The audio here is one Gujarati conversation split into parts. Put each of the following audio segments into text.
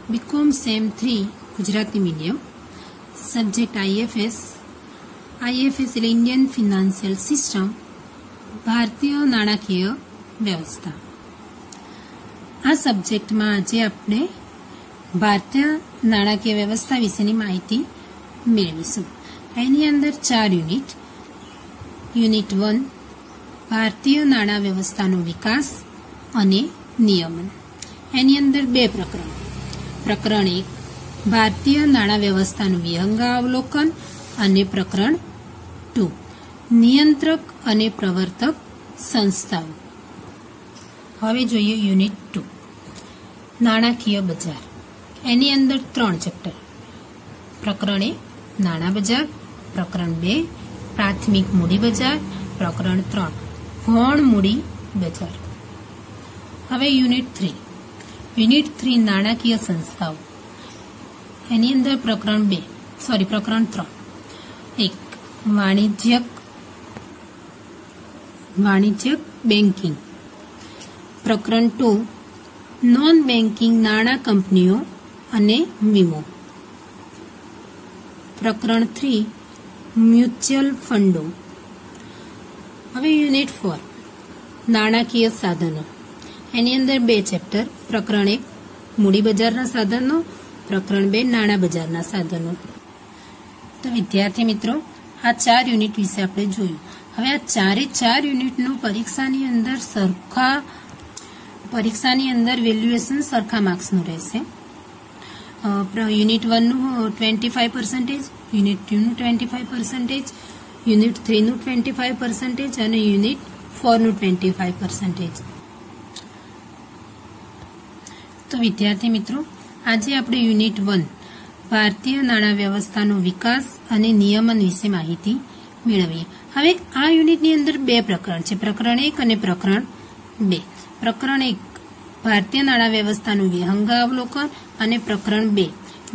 BCom sem 3 Gujarati medium subject IFS એટલે ઇન્ડિયન ફિનાન્શિયલ સિસ્ટમ ભારતીય નાણાકીય વ્યવસ્થા। આ સબ્જેક્ટમાં આજે આપણે ભારતીય નાણાકીય વ્યવસ્થા વિશેની માહિતી મેળવીશું। એની અંદર 4 યુનિટ। યુનિટ 1 ભારતીય નાણાં વ્યવસ્થાનો વિકાસ અને નિયમન। એની અંદર 2 પ્રકરણ। પ્રકરણ 1 ભારતીય નાણાં વ્યવસ્થાનું વિહંગાવલોકન અને પ્રકરણ 2 નિયંત્રક અને પ્રવર્તક સંસ્થાઓ। હવે જોઈએ યુનિટ 2 નાણાકીય બજાર। એની અંદર 3 ચેપ્ટર। પ્રકરણ 1 નાણાં બજાર, પ્રકરણ 2 પ્રાથમિક મૂડી બજાર, પ્રકરણ 3 ગૌણ મૂડી બજાર। હવે યુનિટ 3 નાણાકીય સંસ્થાઓ। એની અંદર પ્રકરણ 3 1 વાણિજ્યક બેન્કિંગ, પ્રકરણ 2 નોન બેન્કિંગ નાણાં કંપનીઓ અને વીમો, પ્રકરણ 3 મ્યુચ્યુઅલ ફંડો। હવે યુનિટ 4 નાણાકીય સાધનો। એની અંદર 2 ચેપ્ટર। પ્રકરણ 1 મૂડી બજારના સાધનો, પ્રકરણ 2 નાણાં બજારના સાધનો। તો વિદ્યાર્થી મિત્રો આ 4 યુનિટ વિશે આપણે જોયું। હવે આ 4 યુનિટનું પરીક્ષાની અંદર વેલ્યુએશન સરખા માર્ક્સનું રહેશે। યુનિટ 1નું 25%, યુનિટ 2નું 25%, યુનિટ 3નું 25% અને યુનિટ 4નું 25%। તો વિદ્યાર્થી મિત્રો આજે આપણે યુનિટ 1 ભારતીય નાણાં વ્યવસ્થાનો વિકાસ અને નિયમન વિશે માહિતી મેળવીએ। હવે આ યુનિટની અંદર 2 પ્રકરણ છે, પ્રકરણ 1 અને પ્રકરણ 2। પ્રકરણ 1 ભારતીય નાણાં વ્યવસ્થાનું વિહંગાવલોકન અને પ્રકરણ 2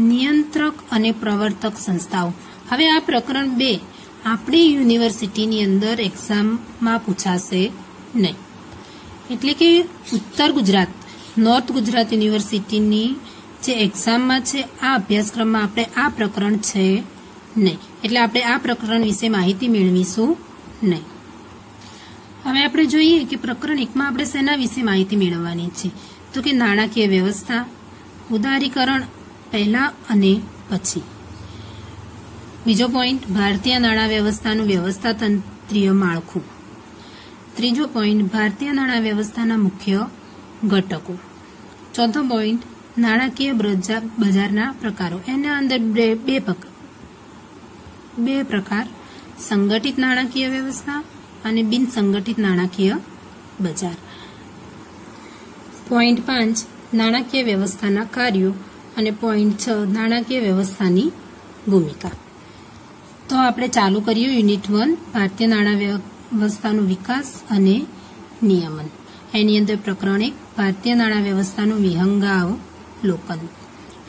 નિયંત્રક અને પ્રવર્તક સંસ્થાઓ। હવે આ પ્રકરણ 2 આપણી યુનિવર્સિટીની અંદર એક્ઝામમાં પૂછાશે નહીં, એટલે કે ઉત્તર ગુજરાત નોર્થ ગુજરાત યુનિવર્સિટીની જે એક્ઝામમાં છે આ અભ્યાસક્રમમાં આપણે આ પ્રકરણ છે નહીં, એટલે આપણે આ પ્રકરણ વિશે માહિતી મેળવીશું નહીં। હવે આપણે જોઈએ કે પ્રકરણ 1માં આપણે શેના વિશે માહિતી મેળવવાની છે, તો કે નાણાકીય વ્યવસ્થા, ઉદારીકરણ પહેલા અને પછી। બીજો પોઈન્ટ ભારતીય નાણાં વ્યવસ્થાનું વ્યવસ્થાતંત્રીય માળખું। ત્રીજો પોઈન્ટ ભારતીય નાણાં વ્યવસ્થાના મુખ્ય ઘટકો। ચોથો પોઈન્ટ નાણાકીય બજારના પ્રકારો। એના અંદર 2 પ્રકાર, સંગઠિત નાણાકીય વ્યવસ્થા અને બિન સંગઠિત નાણાકીય બજાર। પોઈન્ટ 5 નાણાકીય વ્યવસ્થાના કાર્યો અને પોઈન્ટ 6 નાણાકીય વ્યવસ્થાની ભૂમિકા। તો આપણે ચાલુ કરીએ યુનિટ 1 ભારતીય નાણાં વ્યવસ્થાનો વિકાસ અને નિયમન। એની અંદર પ્રકરણ 1 ભારતીય નાણાં વ્યવસ્થાનું વિહંગાવલોકન।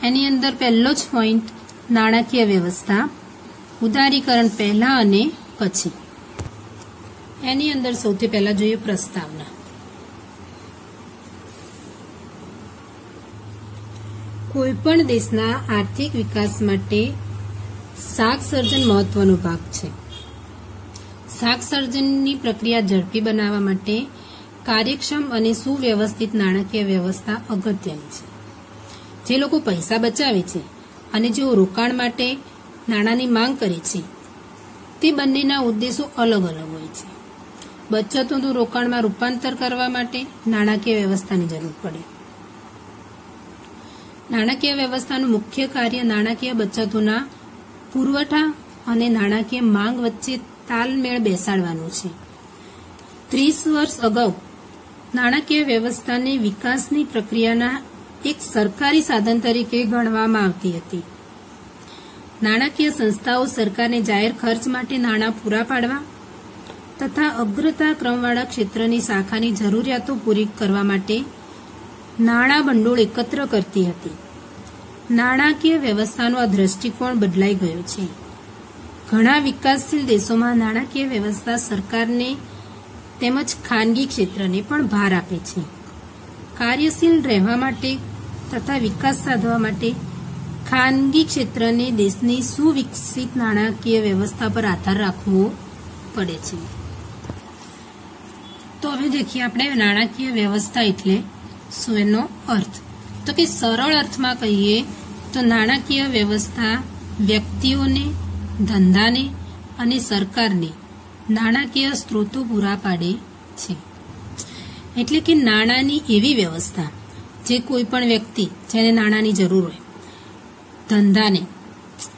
એની અંદર પહેલો જ પોઈન્ટ નાણાકીય વ્યવસ્થા, ઉદારીકરણ પહેલા અને પછી। એની અંદર સૌથી પહેલા જોઈએ પ્રસ્તાવના। કોઈપણ દેશના આર્થિક વિકાસ માટે શાક સર્જન મહત્વનો ભાગ છે। શાક સર્જનની પ્રક્રિયા ઝડપી બનાવવા માટે કાર્યક્ષમ અને સુવ્યવસ્થિત નાણાકીય વ્યવસ્થા અગત્યની છે। જે લોકો પૈસા બચાવે છે અને જેઓ રોકાણ માટે નાણાંની માંગ કરે છે તે બંનેના ઉદ્દેશો અલગ અલગ હોય છે। બચતોનું રોકાણમાં રૂપાંતર કરવા માટે નાણાકીય વ્યવસ્થાની જરૂર પડે। નાણાકીય વ્યવસ્થાનું મુખ્ય કાર્ય નાણાકીય બચતોના પુરવઠા અને નાણાકીય માંગ વચ્ચે તાલમેળ બેસાડવાનું છે। 30 વર્ષ અગાઉ નાણાકીય વ્યવસ્થાને વિકાસની પ્રક્રિયાના એક સરકારી સાધન તરીકે ગણવામાં આવતી હતી। નાણાકીય સંસ્થાઓ સરકારને જાહેર ખર્ચ માટે નાણાં પૂરા પાડવા તથા અગ્રતા ક્રમવાળા ક્ષેત્રની શાખાની જરૂરિયાતો પૂરી કરવા માટે નાણાં ભંડોળ એકત્ર કરતી હતી। નાણાકીય વ્યવસ્થાનો આ દ્રષ્ટિકોણ બદલાઈ ગયો છે। ઘણા વિકાસશીલ દેશોમાં નાણાકીય વ્યવસ્થા સરકારને તેમજ ખાનગી ક્ષેત્રને પણ ભાર આપે છે। કાર્યશીલ રહેવા માટે તથા વિકાસ સાધવા માટે ખાનગી ક્ષેત્રને દેશની સુવિકસિત નાણાકીય વ્યવસ્થા પર આધાર રાખવો પડે છે। તો હવે દેખીએ આપણે નાણાકીય વ્યવસ્થા એટલે શું એનો અર્થ। તો કે સરળ અર્થમાં કહીએ તો નાણાકીય વ્યવસ્થા વ્યક્તિઓને, ધંધાને અને સરકારને નાણાકીય સ્ત્રોતો પૂરા પાડે છે। એટલે કે નાણાંની એવી વ્યવસ્થા જે કોઈ પણ વ્યક્તિ જેને નાણાંની જરૂર હોય, ધંધાને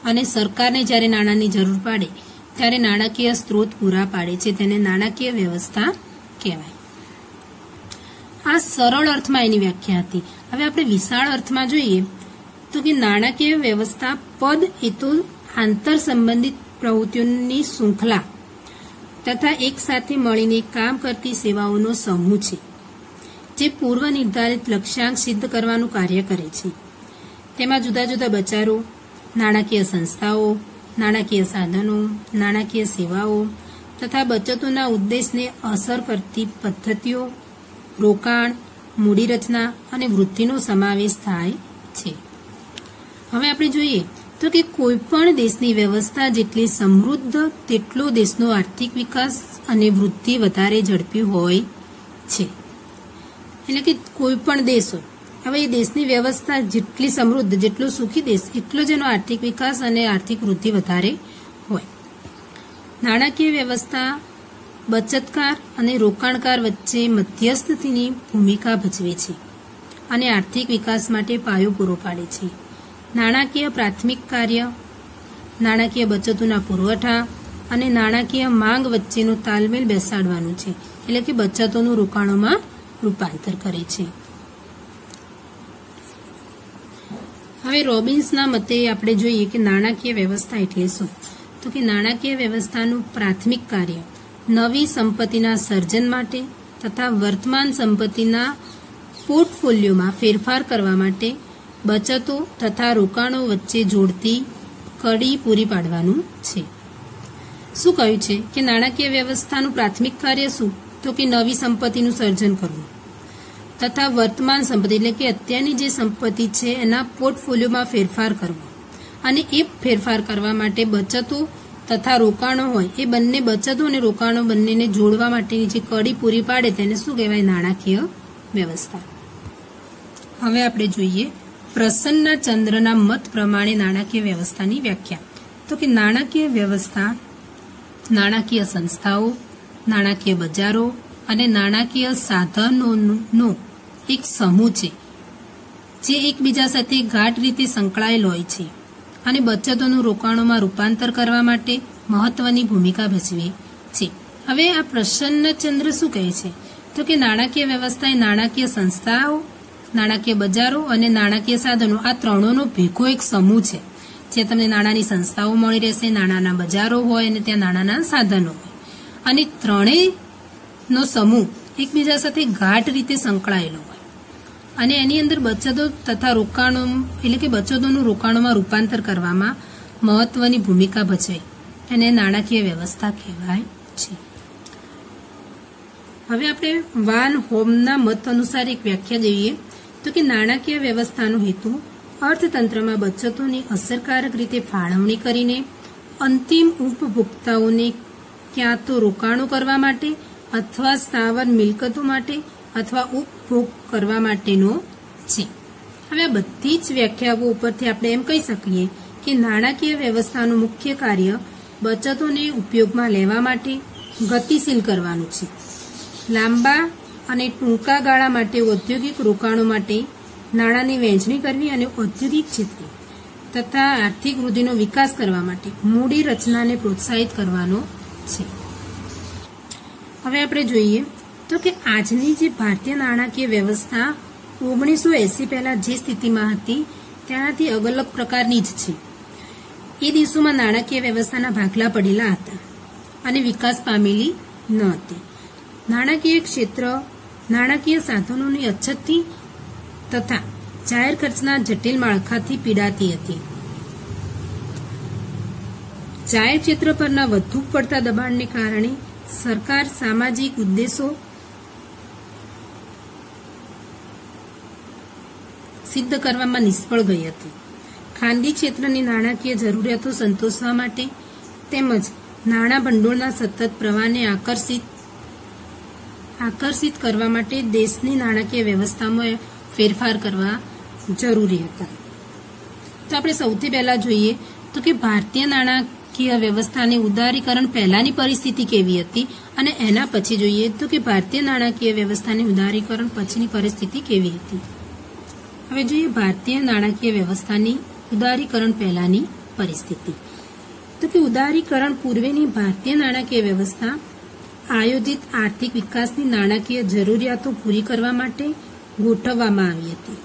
અને સરકારને જ્યારે નાણાંની જરૂર પડે ત્યારે નાણાકીય સ્ત્રોત પૂરા પાડે છે, તેને નાણાકીય વ્યવસ્થા કહેવાય। આ સરળ અર્થમાં એની વ્યાખ્યા હતી। હવે આપણે વિશાળ અર્થમાં જોઈએ તો કે નાણાકીય વ્યવસ્થા પદ એ તો આંતર સંબંધિત પ્રવૃત્તિઓની શૃંખલા તથા એક સાથે મળીને કામ કરતી સેવાઓનો સમૂહ છે, જે પૂર્વ નિર્ધારિત લક્ષ્યાંક સિદ્ધ કરવાનું કાર્ય કરે છે। તેમાં જુદા જુદા બજારો, નાણાકીય સંસ્થાઓ, નાણાકીય સાધનો, નાણાકીય સેવાઓ તથા બચતોના ઉદ્દેશને અસર કરતી પદ્ધતિઓ, રોકાણ, મૂડીરચના અને વૃદ્ધિનો સમાવેશ થાય છે। હવે આપણે જોઈએ તો કે કોઈ પણ દેશની વ્યવસ્થા જેટલી સમૃદ્ધ તેટલો દેશનો આર્થિક વિકાસ અને વૃદ્ધિ વધારે ઝડપી હોય છે। એટલે કે કોઈ પણ દેશ હોય, હવે એ દેશની વ્યવસ્થા જેટલી સમૃદ્ધ, જેટલો સુખી દેશ એટલો જ એનો આર્થિક વિકાસ અને આર્થિક વૃદ્ધિ વધારે હોય। નાણાકીય વ્યવસ્થા બચતકાર અને રોકાણકાર વચ્ચે મધ્યસ્થીની ભૂમિકા ભજવે છે અને આર્થિક વિકાસ માટે પાયો પૂરો પાડે છે। નાણાકીય પ્રાથમિક કાર્ય, નાણાકીય બચતોના પુરવઠા અને નાણાકીય માંગ વચ્ચેનો તાલમેલ બેસાડવાનું છે, એટલે કે બચતોનું રોકાણોમાં રૂપાંતર કરે છે। હવે રોબિન્સના મતે આપણે જોઈએ કે નાણાકીય વ્યવસ્થા એટલે શું। તો કે નાણાકીય વ્યવસ્થાનું પ્રાથમિક કાર્ય નવી સંપત્તિના સર્જન માટે તથા વર્તમાન સંપત્તિના પોર્ટફોલિયોમાં ફેરફાર કરવા માટે બચતો તથા રોકાણો વચ્ચે જોડતી કડી પૂરી પાડવાનું છે। શું કહ્યું છે કે નાણાકીય વ્યવસ્થાનું પ્રાથમિક કાર્ય શું? તો કે નવી સંપત્તિનું સર્જન કરવું તથા વર્તમાન સંપત્તિ એટલે કે અત્યારની જે સંપત્તિ છે એના પોર્ટફોલિયોમાં ફેરફાર કરવો અને એ ફેરફાર કરવા માટે બચતો તથા રોકાણો હોય એ બંને બચતો અને રોકાણો બંનેને જોડવા માટેની જે કડી પૂરી પાડે તેને શું કહેવાય? નાણાકીય વ્યવસ્થા। હવે આપણે જોઈએ પ્રસન્નચંદ્રના મત પ્રમાણે નાણાકીય વ્યવસ્થાની વ્યાખ્યા। તો કે નાણાકીય વ્યવસ્થા નાણાકીય સંસ્થાઓ, નાણાકીય બજારો અને નાણાકીય સાધનોનો એક સમૂહ છે જે એકબીજા સાથે ગાઢ રીતે સંકળાયેલ હોય છે અને બચતોનું રોકાણોમાં રૂપાંતર કરવા માટે મહત્વની ભૂમિકા ભજવે છે। હવે આ પ્રસન્નચંદ્ર શું કહે છે? તો કે નાણાકીય વ્યવસ્થા એ નાણાકીય સંસ્થાઓ, નાણાકીય બજારો અને નાણાકીય સાધનો આ ત્રણોનો ભેગો એક સમૂહ છે, જે તમને નાણાંની સંસ્થાઓ મળી રહેશે, નાણાંના બજારો હોય અને ત્યાં નાણાંના સાધનો હોય અને ત્રણેયનો સમૂહ એકબીજા સાથે ગાઢ રીતે સંકળાયેલો હોય અને એની અંદર બચતો તથા રોકાણો એટલે કે બચતોનું રોકાણોમાં રૂપાંતર કરવામાં મહત્વની ભૂમિકા ભજવે અને નાણાકીય વ્યવસ્થા કહેવાય છે। હવે આપણે વાન હોમના મત અનુસાર એક વ્યાખ્યા જોઈએ તો કે નાણાકીય વ્યવસ્થાનો હેતુ અર્થતંત્રમાં બચતોની અસરકારક રીતે ફાળવણી કરીને અંતિમ ઉપભોક્તાઓને ક્યાં તો રોકાણો કરવા માટે અથવા સ્થાવર મિલકતો માટે અથવા ઉપભોગ કરવા માટેનો છે। હવે આ બધી જ વ્યાખ્યાઓ ઉપરથી આપણે એમ કહી શકીએ કે નાણાકીય વ્યવસ્થાનું મુખ્ય કાર્ય બચતોને ઉપયોગમાં લેવા માટે ગતિશીલ કરવાનું છે, લાંબા અને ટૂંકા ગાળા માટે ઔદ્યોગિક રોકાણો માટે નાણાંની વહેંચણી કરવી અને ઔદ્યોગિક ક્ષેત્રે તથા આર્થિક વૃદ્ધિનો વિકાસ કરવા માટે મૂડી રચનાને પ્રોત્સાહિત કરવાનો છે। હવે આપણે જોઈએ તો કે આજની જે ભારતીય નાણાકીય વ્યવસ્થા 1980 પહેલા જે સ્થિતિમાં હતી તેનાથી અલગ પ્રકારની જ છે। એ દિવસોમાં નાણાકીય વ્યવસ્થાના ભાગલા પડેલા હતા અને વિકાસ પામેલી ન હતી। નાણાકીય ક્ષેત્ર નાણાકીય સાધનોની અછતથી તથા જાહેર ખર્ચના જટિલ માળખાથી પીડાતી હતી। જાહેર ક્ષેત્ર પરના વધુ પડતા દબાણને કારણે સરકાર સામાજિક ઉદ્દેશો સિદ્ધ કરવામાં નિષ્ફળ ગઈ હતી. ખાનગી ક્ષેત્રની નાણાકીય જરૂરિયાતો સંતોષવા માટે તેમજ નાણાં ભંડોળના સતત પ્રવાહને આકર્ષિત કરવા માટે દેશની નાણાકીય વ્યવસ્થામાં ફેરફાર કરવા જરૂરી હતા. તો આપણે સૌથી પહેલા જોઈએ તો કે ભારતીય નાણાકીય વ્યવસ્થાની ઉદારીકરણ પહેલાની પરિસ્થિતિ કેવી હતી અને એના પછી જોઈએ તો કે ભારતીય નાણાકીય વ્યવસ્થાની ઉદારીકરણ પછીની પરિસ્થિતિ કેવી હતી. હવે જોઈએ ભારતીય નાણાકીય વ્યવસ્થાની ઉદારીકરણ પહેલાની પરિસ્થિતિ. તો કે ઉદારીકરણ પૂર્વેની ભારતીય નાણાકીય વ્યવસ્થા આયોજિત આર્થિક વિકાસની નાણાકીય જરૂરિયાતો પૂરી કરવા માટે ગોઠવવામાં આવી હતી.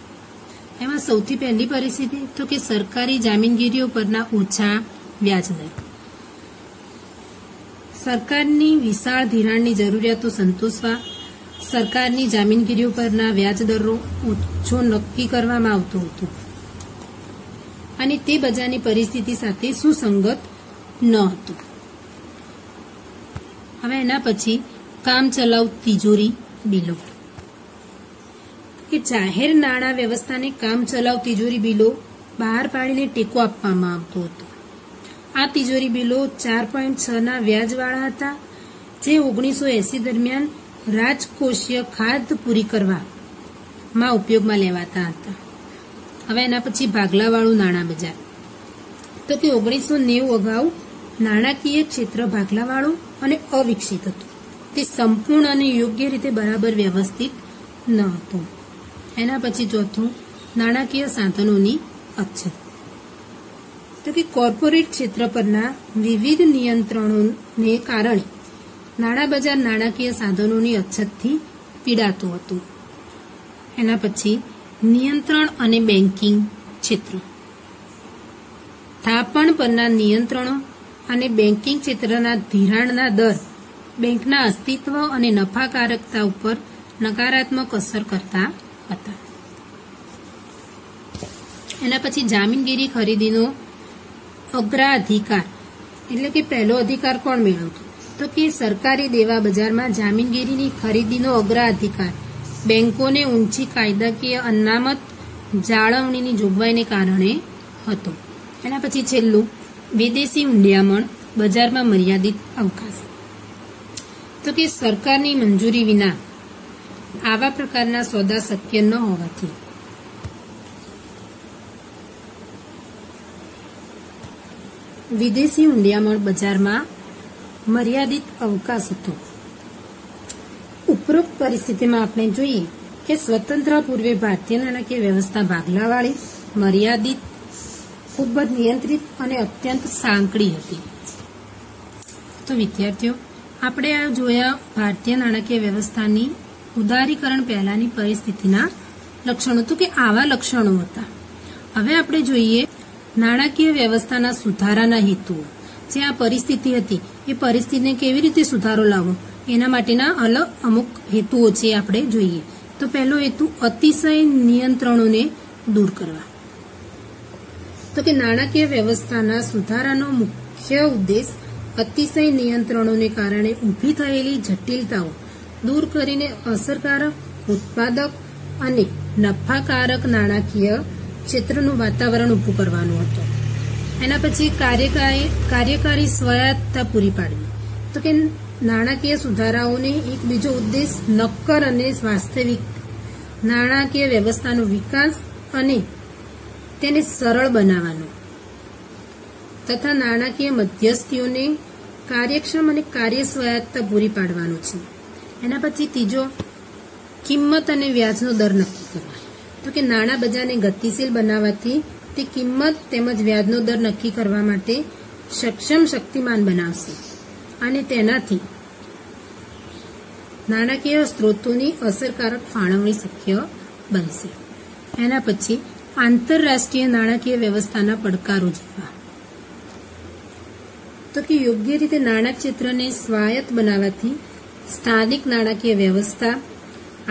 એમાં સૌથી પહેલી પરિસ્થિતિ તો કે સરકારી જામીનગીરીઓ પરના ઓછા વ્યાજદર. સરકારની વિશાળ ધિરાણની જરૂરિયાતો સંતોષવા સરકારની જામીનગીરીઓ પરના વ્યાજદરો ઓછો નક્કી કરવામાં આવતો હતો અને તે બજારની પરિસ્થિતિ સાથે સુસંગત ન હતું. હવે એના પછી કામચલાઉ તિજોરી બિલો. કે જાહેર નાણાં વ્યવસ્થાને કામચલાઉ તિજોરી બિલો બહાર પાડીને ટેકો આપવામાં આવતો હતો. આ તિજોરી બિલો 4.6 વ્યાજવાળા હતા, જે 1980 દરમિયાન રાજકોષીય ખાધ પૂરી કરવામાં ઉપયોગમાં લેવાતા હતા. હવે એના પછી ભાગલાવાળું નાણાં બજાર. તો કે 1990 અગાઉ નાણાકીય ક્ષેત્ર ભાગલાવાળું અને અવિકસિત હતું. તે સંપૂર્ણ અને યોગ્ય રીતે બરાબર વ્યવસ્થિત ન હતું. એના પછી ચોથું નાણાકીય સાધનોની અછત. તો કે કોર્પોરેટ ક્ષેત્ર પરના વિવિધ નિયંત્રણોને કારણે નાણાં બજાર નાણાકીય સાધનોની અછતથી પીડાતું હતું. એના પછી નિયંત્રણ અને બેન્કિંગ ક્ષેત્ર. થાપણ પરના નિયંત્રણો અને બેન્કિંગ ક્ષેત્રના ધિરાણના દર બેંકના અસ્તિત્વ અને નફાકારકતા ઉપર નકારાત્મક અસર કરતા હતા. એના પછી જામીનગીરી ખરીદીનો અગ્રાધિકાર, એટલે કે પહેલો અધિકાર કોણ મેળવતો? તો કે સરકારી દેવા બજારમાં જામીનગીરીની ખરીદીનો અગ્રાધિકાર બેંકોને ઊંચી કાયદાકીય અનામત જાળવણીની જોગવાઈને કારણે હતો. એના પછી છેલ્લું વિદેશી ઊંડિયામણ બજારમાં મર્યાદિત અવકાશ. તો કે સરકારની મંજૂરી વિના આવા પ્રકારના સોદા શક્ય ન હોવાથી વિદેશી ઊંડિયામણ બજારમાં મર્યાદિત અવકાશ હતો. ઉપરોક્ત પરિસ્થિતિમાં આપણે જોઈએ કે સ્વતંત્ર પૂર્વે ભારતીય નાણાકીય વ્યવસ્થા ભાગલાવાળી, મર્યાદિત, ખૂબ જ નિયંત્રિત અને અત્યંત સાંકડી હતી. તો વિદ્યાર્થીઓ, આપણે આ જોયા ભારતીય નાણાકીય વ્યવસ્થાની ઉદારીકરણ પહેલાની પરિસ્થિતિના લક્ષણો. તો કે આવા લક્ષણો હતા. હવે આપણે જોઈએ નાણાકીય વ્યવસ્થાના સુધારાના હેતુઓ. જે આ પરિસ્થિતિ હતી એ પરિસ્થિતિને કેવી રીતે સુધારો લાવવો એના માટેના અમુક હેતુઓ છે આપણે જોઈએ. તો પહેલો હેતુ અતિશય નિયંત્રણોને દૂર કરવા. તો કે નાણાકીય વ્યવસ્થાના સુધારાનો મુખ્ય ઉદ્દેશ અતિશય નિયંત્રણોને કારણે ઊભી થયેલી જટિલતાઓ દૂર કરીને અસરકારક, ઉત્પાદક અને નફાકારક નાણાકીય ક્ષેત્રનું વાતાવરણ ઊભું કરવાનું હતું. એના પછી કાર્યકારી સ્વાયત્તતા પૂરી પાડવી. તો કે નાણાકીય સુધારાઓને એક બીજો ઉદ્દેશ નક્કર અને વાસ્તવિક નાણાકીય વ્યવસ્થાનો વિકાસ અને તેને સરળ બનાવવાનો તથા નાણાકીય મધ્યસ્થીઓને કાર્યક્ષમ અને કાર્યસ્વાયત્તતા પૂરી પાડવાનું છે. એના પછી ત્રીજો કિંમત અને વ્યાજનો દર નક્કી કરવા. તો કે નાણાં બજારને ગતિશીલ બનાવવાથી તે કિંમત તેમજ વ્યાજનો દર નક્કી કરવા માટે શક્તિમાન બનાવશે અને તેનાથી નાણાકીય સ્ત્રોતોની અસરકારક ફાળવણી શક્ય બનશે. એના પછી આંતરરાષ્ટ્રીય નાણાકીય વ્યવસ્થાના પડકારો જેવા. તો કે યોગ્ય રીતે નાણાં ક્ષેત્રને સ્વાયત્ત બનાવવાથી સ્થાનિક નાણાકીય વ્યવસ્થા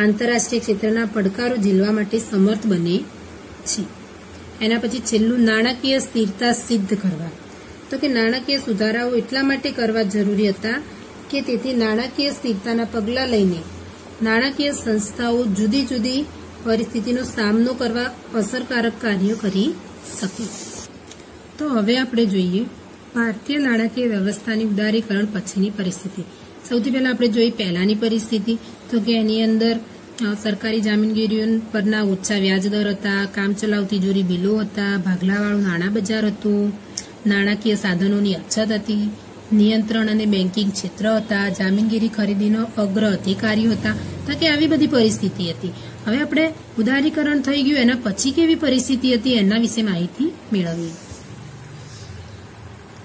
આંતરરાષ્ટ્રીય ક્ષેત્રના પડકારો ઝીલવા માટે સમર્થ બને છે. એના પછી છેલ્લું નાણાકીય સ્થિરતા સિદ્ધ કરવા. તો કે નાણાકીય સુધારાઓ એટલા માટે કરવા જરૂરી હતા કે તેથી નાણાકીય સ્થિરતાના પગલાં લઈને નાણાકીય સંસ્થાઓ જુદી જુદી પરિસ્થિતિનો સામનો કરવા અસરકારક કાર્યો કરી શકે. તો હવે આપણે જોઈએ ભારતીય નાણાકીય વ્યવસ્થાની ઉદારીકરણ પછીની પરિસ્થિતિ. સૌથી પહેલા આપણે જોઈએ પહેલાની પરિસ્થિતિ, તો કે એની અંદર સરકારી જામીનગીરીઓ પરના ઓછા વ્યાજદર હતા, કામચલાઉ તિજોરી બિલો હતા, ભાગલાવાળું નાણાં બજાર હતું, નાણાકીય સાધનોની અછત હતી, નિયંત્રણ અને બેન્કિંગ ક્ષેત્ર હતા, જામીનગીરી ખરીદીનો અગ્ર અધિકારીઓ હતા. તો કે આવી બધી પરિસ્થિતિ હતી. હવે આપણે ઉદારીકરણ થઈ ગયું એના પછી કેવી પરિસ્થિતિ હતી એના વિશે માહિતી મેળવીએ.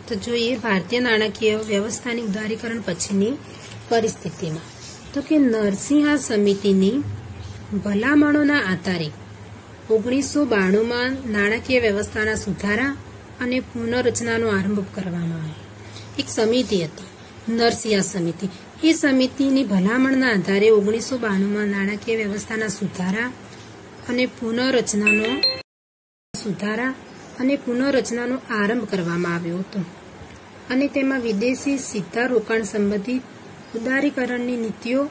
તો જોઈએ ભારતીય નાણાકીય વ્યવસ્થાની ઉદારીકરણ પછીની પરિસ્થિતિમાં, તો કે નરસિંહા સમિતિની ભલામણોના આધારે 1992માં નાણાકીય વ્યવસ્થાના સુધારા અને પુનઃરચનાનો આરંભ કરવામાં આવ્યો. એક સમિતિ હતી નરસિંહા સમિતિ. એ સમિતિની ભલામણના આધારે 1992માં નાણાકીય વ્યવસ્થાના સુધારા અને પુનઃરચનાનો આરંભ કરવામાં આવ્યો હતો અને તેમાં વિદેશી સીધા રોકાણ સંબંધિત ઉદારીકરણની નીતિઓ,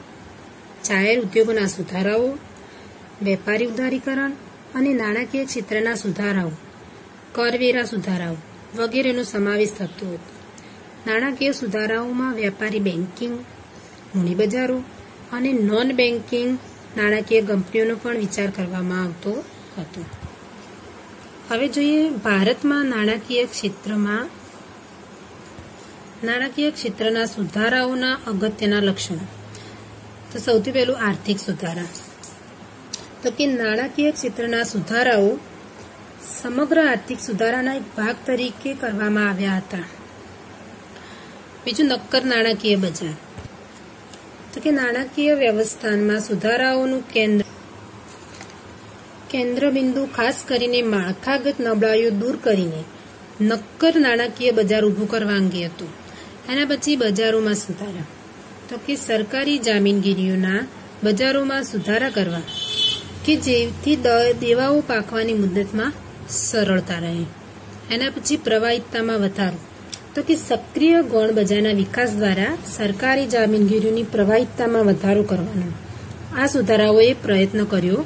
જાહેર ઉદ્યોગોના સુધારાઓ, વેપારી ઉદારીકરણ અને નાણાકીય ક્ષેત્રના સુધારાઓ, કરવેરા સુધારાઓ વગેરેનો સમાવેશ થતો હતો. નાણાકીય સુધારાઓમાં વ્યાપારી બેન્કિંગ, મૂડી બજારો અને નોન બેન્કિંગ નાણાકીય કંપનીઓનો પણ વિચાર કરવામાં આવતો હતો. હવે જોઈએ ભારતમાં નાણાકીય ક્ષેત્રના સુધારાઓના અગત્યના લક્ષણો. તો સૌથી પહેલું આર્થિક સુધારા. તો કે નાણાકીય ક્ષેત્રના સુધારાઓ સમગ્ર આર્થિક સુધારાના એક ભાગ તરીકે કરવામાં આવ્યા હતા. બીજું નક્કર નાણાકીય બજાર. તો કે નાણાકીય વ્યવસ્થામાં સુધારાઓનું કેન્દ્ર બિંદુ ખાસ કરીને માળખાગત નબળાઈઓ દૂર કરીને નક્કર નાણાકીય બજાર ઊભું કરવા અંગે હતું. એના પછી બજારોમાં સુધારા. તો કે સરકારી જામીનગીરીઓના બજારોમાં સુધારા કરવા કે જેથી દેવાઓ પાકવાની મુદતમાં સરળતા રહે. એના પછી પ્રવાહિતતામાં વધારો. તો કે સક્રિય ગૌણ બજારના વિકાસ દ્વારા સરકારી જામીનગીરીઓની પ્રવાહિતતામાં વધારો કરવાનો આ સુધારાઓએ પ્રયત્ન કર્યો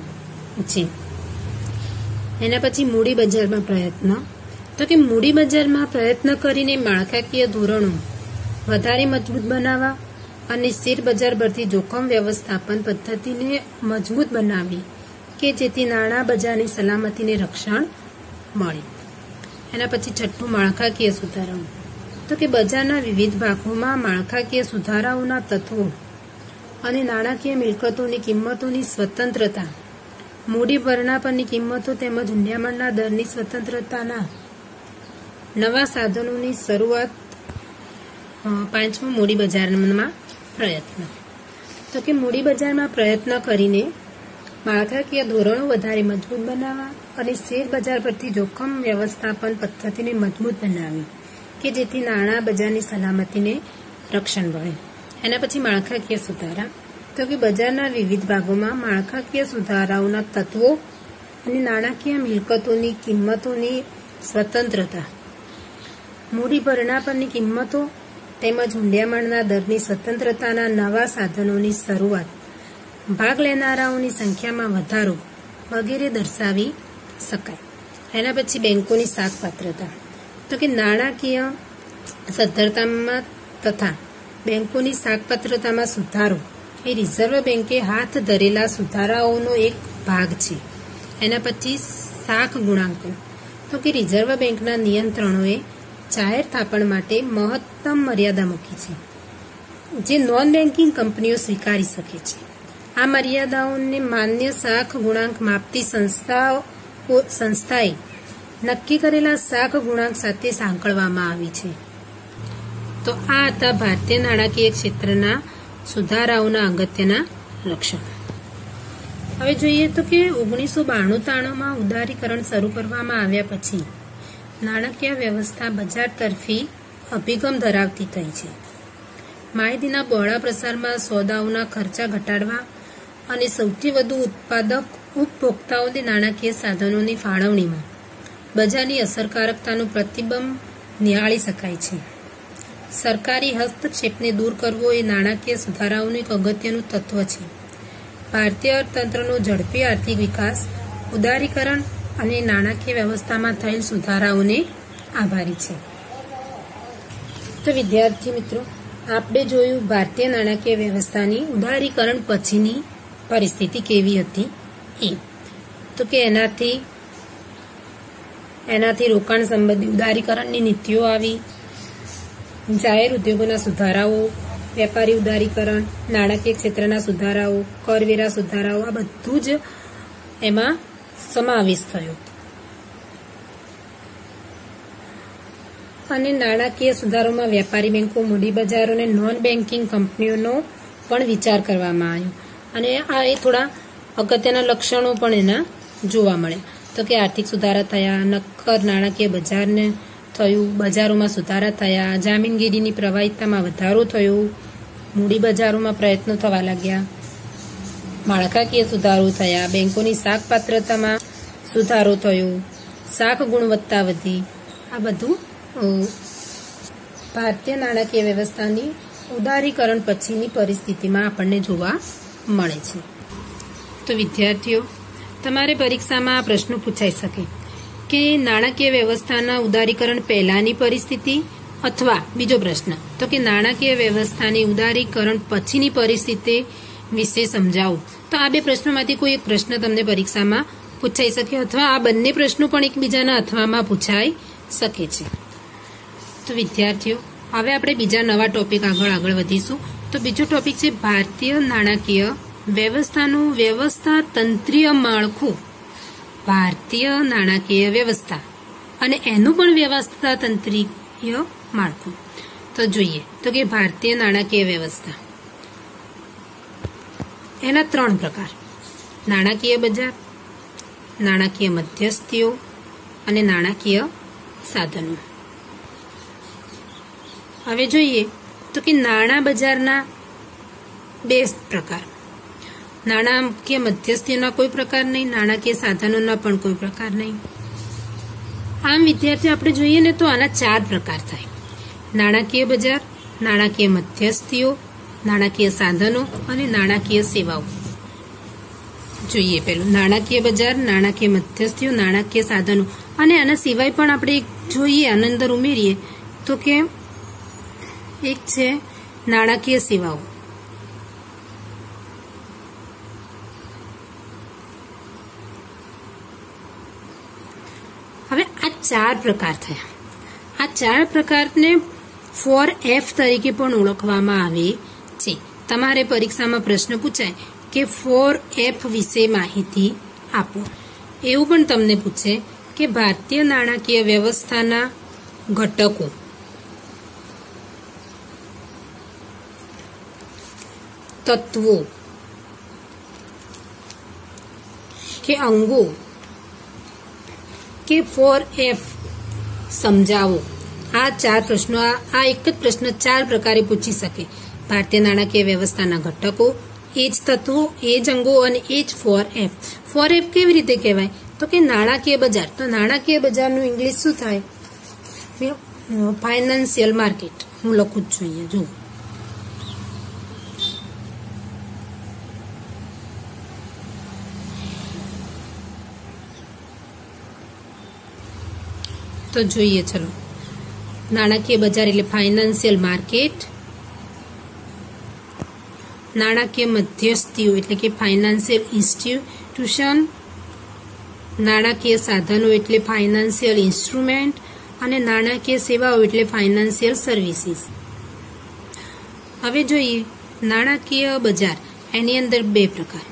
છે. એના પછી મૂડી બજારમાં પ્રયત્ન. તો કે મૂડી બજારમાં પ્રયત્ન કરીને માળખાકીય ધોરણો વધારે મજબૂત બનાવવા અને શેર બજાર પરથી જોખમ વ્યવસ્થાપન પદ્ધતિને મજબૂત બનાવવી કે જેથી નાણાં બજારની સલામતીને રક્ષણ મળે. એના પછી છઠ્ઠું માળખાકીય સુધારાઓ. તો કે બજારના વિવિધ ભાગોમાં માળખાકીય સુધારાઓના તત્વો અને નાણાકીય મિલકતોની કિંમતોની સ્વતંત્રતા, મૂડી ભરણા પરની કિંમતો તેમજ હુંડિયામણના દરની સ્વતંત્રતાના નવા સાધનોની શરૂઆત. પાંચમું મૂડી બજારમાં પ્રયત્ન. તો કે મૂડી બજારમાં પ્રયત્ન કરીને માળખાકીય ધોરણો વધારે મજબૂત બનાવવા અને શેર બજાર પરથી જોખમ વ્યવસ્થાપન પદ્ધતિને મજબૂત બનાવવી કે જેથી નાણાં બજારની સલામતીને રક્ષણ મળે. એના પછી માળખાકીય સુધારા. તો કે બજારના વિવિધ ભાગોમાં માળખાકીય સુધારાઓના તત્વો અને નાણાકીય મિલકતોની કિંમતોની સ્વતંત્રતા, મૂડી ભરણા પરની કિંમતો તેમજ હુંડિયામણના દરની સ્વતંત્રતાના નવા સાધનોની શરૂઆત, ભાગ લેનારાઓની સંખ્યામાં વધારો વગેરે દર્શાવી શકાય. એના પછી બેંકોની શાકપાત્રતા. તો કે નાણાકીય સદ્ધરતામાં તથા બેંકોની શાકપાત્રતામાં સુધારો એ રિઝર્વ બેંકે હાથ ધરેલા સુધારાઓનો એક ભાગ છે. એના પછી શાખ ગુણાંકન. તો કે રિઝર્વ બેંકના નિયંત્રણોએ જાહેર થાપણ માટે મહત્તમ મર્યાદા મૂકી છે જે નોન બેન્કિંગ કંપનીઓ સ્વીકારી શકે છે. આ મર્યાદાઓને માન્ય શાખ ગુણાંક માપતી સંસ્થાએ નક્કી કરેલા શાખ ગુણાંક સાથે સાંકળવામાં આવી છે. તો આ હતા ભારતીય નાણાકીય ક્ષેત્રના સુધારાઓના અગત્યના લક્ષણો. હવે જોઈએ તો કે 1992-93માં ઉદારીકરણ શરૂ કરવામાં આવ્યા પછી નાણાકીય વ્યવસ્થા બજાર તરફી અભિગમ ધરાવતી થઈ છે. માહિતીના બહોળા પ્રસારમાં સોદાઓના ખર્ચા ઘટાડવા અને સૌથી વધુ ઉત્પાદક ઉપભોક્તાઓને નાણાકીય સાધનોની ફાળવણીમાં બજારની અસરકારકતાનું પ્રતિબિંબ નિહાળી શકાય છે. સરકારી હસ્તક્ષેપને દૂર કરવો એ નાણાકીય સુધારાઓનું એક અગત્યનું તત્વ છે. ભારતીય અર્થતંત્રનો ઝડપી આર્થિક વિકાસ, ઉદારીકરણ અને નાણાકીય વ્યવસ્થામાં થયેલ સુધારાઓને આભારી છે. તો વિદ્યાર્થી મિત્રો, આપણે જોયું ભારતીય નાણાકીય વ્યવસ્થાની ઉદારીકરણ પછીની પરિસ્થિતિ કેવી હતી એ. તો કે એનાથી રોકાણ સંબંધી ઉદારીકરણની નીતિઓ આવી, જાહેર ઉદ્યોગોના સુધારાઓ, વેપારી ઉદારીકરણ, નાણાકીય ક્ષેત્રના સુધારાઓ, કરવેરા સુધારાઓ, આ બધું જ એમાં સમાવેશ થયો. અને નાણાકીય સુધારોમાં વેપારી બેંકો, મૂડી બજારો અને નોન બેન્કિંગ કંપનીઓનો પણ વિચાર કરવામાં આવ્યો. અને આ એ થોડા અગત્યના લક્ષણો પણ એના જોવા મળ્યા. તો કે આર્થિક સુધારા થયા, નક્કર નાણાકીય બજારને થયું, બજારોમાં સુધારા થયા, જામીનગીરીની પ્રવાહિતામાં વધારો થયો, મૂડી બજારોમાં પ્રયત્નો થવા લાગ્યા, માળખાકીય સુધારો થયા, બેંકોની શાખ પાત્રતામાં સુધારો થયો, શાખ ગુણવત્તા વધી. આ બધું ભારતીય નાણાકીય વ્યવસ્થાની ઉદારીકરણ પછીની પરિસ્થિતિમાં આપણને જોવા મળે છે. તો વિદ્યાર્થીઓ, તમારે પરીક્ષામાં આ પ્રશ્નો પૂછાઈ શકે કે નાણાકીય વ્યવસ્થાના ઉદારીકરણ પહેલાની પરિસ્થિતિ અથવા બીજો પ્રશ્ન તો કે નાણાકીય વ્યવસ્થાની ઉદારીકરણ પછીની પરિસ્થિતિ વિશે સમજાવો. તો આ બે પ્રશ્નોમાંથી કોઈ એક પ્રશ્ન તમને પરીક્ષામાં પૂછાઈ શકે અથવા આ બંને પ્રશ્નો પણ એકબીજાના અથવામાં પૂછાઈ શકે છે. તો વિદ્યાર્થીઓ, હવે આપણે બીજા નવા ટોપિક આગળ વધીશું. તો બીજો ટોપિક છે ભારતીય નાણાકીય વ્યવસ્થાનું વ્યવસ્થાતંત્રીય માળખું. ભારતીય નાણાકીય વ્યવસ્થા અને એનું પણ વ્યવસ્થાતંત્રીય માળખું. તો જોઈએ તો કે ભારતીય નાણાકીય વ્યવસ્થા એના 3 પ્રકાર: નાણાકીય બજાર, નાણાકીય મધ્યસ્થીઓ અને નાણાકીય સાધનો. હવે જોઈએ તો કે નાણાં બજારના 2 પ્રકાર. નાણાકીય મધ્યસ્થીઓના કોઈ પ્રકાર નહીં, નાણાકીય સાધનોના પણ કોઈ પ્રકાર નહીં. આમ વિદ્યાર્થીઓ આપણે જોઈએ ને તો આના 4 પ્રકાર થાય: નાણાકીય બજાર, નાણાકીય મધ્યસ્થીઓ, નાણાકીય સાધનો અને નાણાકીય સેવાઓ. જોઈએ પેલું નાણાકીય બજાર, નાણાકીય મધ્યસ્થીઓ, નાણાકીય સાધનો. અને આના સિવાય પણ આપણે જોઈએ, આના અંદર ઉમેરીએ તો કે એક છે નાણાકીય સેવાઓ. હવે આ 4 પ્રકાર થયા. આ 4 પ્રકારને 4F તરીકે પણ ઓળખવામાં આવે છે. તમારે પરીક્ષામાં પ્રશ્ન પૂછાય કે 4F વિશે માહિતી આપો. એવું પણ તમને પૂછે કે ભારતીય નાણાકીય વ્યવસ્થાના ઘટકો, તત્વો કે અંગો કે 4F સમજાવો. આ 4 પ્રશ્નો, આ એક જ પ્રશ્ન 4 પ્રકારે પૂછી શકે. ભારતીય નાણાકીય વ્યવસ્થાના ઘટકો, એ જ તત્વો, એ જ અંગો અને એ જ 4F. 4F કેવી રીતે કહેવાય તો કે નાણાકીય બજાર. તો નાણાકીય બજારનું ઇંગ્લિશ શું થાય? Financial market. હું લખું જ છું અહીંયા, જુઓ. તો જોઈએ, ચલો. નાણાકીય બજાર એટલે ફાઇનાન્શિયલ માર્કેટ. નાણાકીય મધ્યસ્થીઓ એટલે કે ફાઇનાન્શિયલ ઇન્સ્ટિટ્યુશન. નાણાકીય સાધનો એટલે ફાઇનાન્શિયલ ઇન્સ્ટ્રુમેન્ટ. અને નાણાકીય સેવાઓ એટલે ફાઇનાન્શિયલ સર્વિસીસ. હવે જોઈએ નાણાકીય બજાર. એની અંદર 2 પ્રકાર: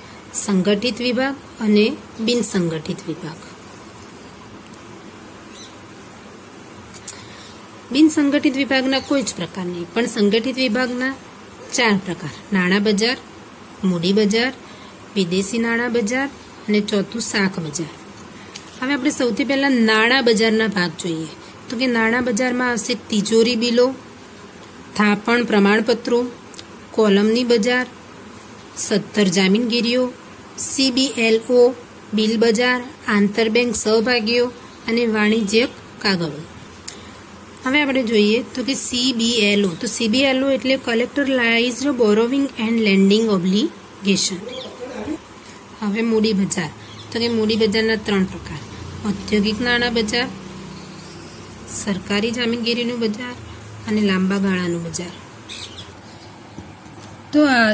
સંગઠિત વિભાગ અને બિનસંગઠિત વિભાગ. બિનસંગઠિત વિભાગના કોઈ જ પ્રકાર નહીં, પણ સંગઠિત વિભાગના 4 પ્રકાર: નાણાં બજાર, મૂડી બજાર, વિદેશી નાણાં બજાર અને ચોથું શાખ બજાર. હવે આપણે સૌથી પહેલા નાણાં બજારના ભાગ જોઈએ. તો કે નાણાં બજારમાં આવશે તિજોરી બિલો, થાપણ પ્રમાણપત્રો, કોલમની બજાર, સત્તર જામીનગીરીઓ, CBLO, બિલ બજાર, આંતરબેંક સહભાગીઓ અને વાણિજ્યક કાગળો. હવે આપણે જોઈએ તો કે CBLO. તો CBLO એટલે કલેક્ટરલાઇઝ્ડ બોરોવિંગ એન્ડ લેન્ડિંગ ઓબ્લિગેશન. હવે મૂડી બજાર, તો કે મૂડી બજારના 3 પ્રકાર: ઔદ્યોગિક નાણાં બજાર, સરકારી જામીનગીરીનું બજાર અને લાંબા ગાળાનું બજાર. તો આ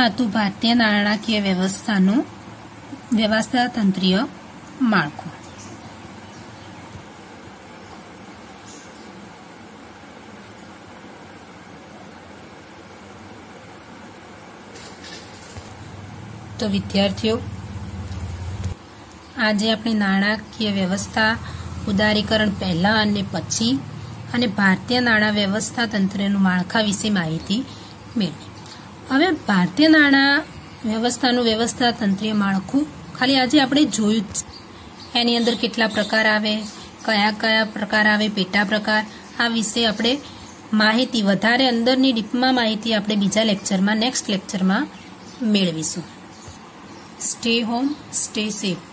હતું ભારતીય નાણાકીય વ્યવસ્થાનું વ્યવસ્થાતંત્રીય માળખું. તો વિદ્યાર્થીઓ, આજે આપણે નાણાકીય વ્યવસ્થા, ઉદારીકરણ પહેલા અને પછી અને ભારતીય નાણાં વ્યવસ્થા તંત્રનું માળખા વિશે માહિતી મેળવી. હવે ભારતીય નાણાં વ્યવસ્થાનું વ્યવસ્થા તંત્રીય માળખું ખાલી આજે આપણે જોયું જ. એની અંદર કેટલા પ્રકાર આવે, કયા પ્રકાર આવે, પેટા પ્રકાર, આ વિશે આપણે માહિતી વધારે અંદરની ડીપમાં માહિતી આપણે બીજા લેક્ચરમાં, નેક્સ્ટ લેક્ચરમાં મેળવીશું. Stay home, stay safe.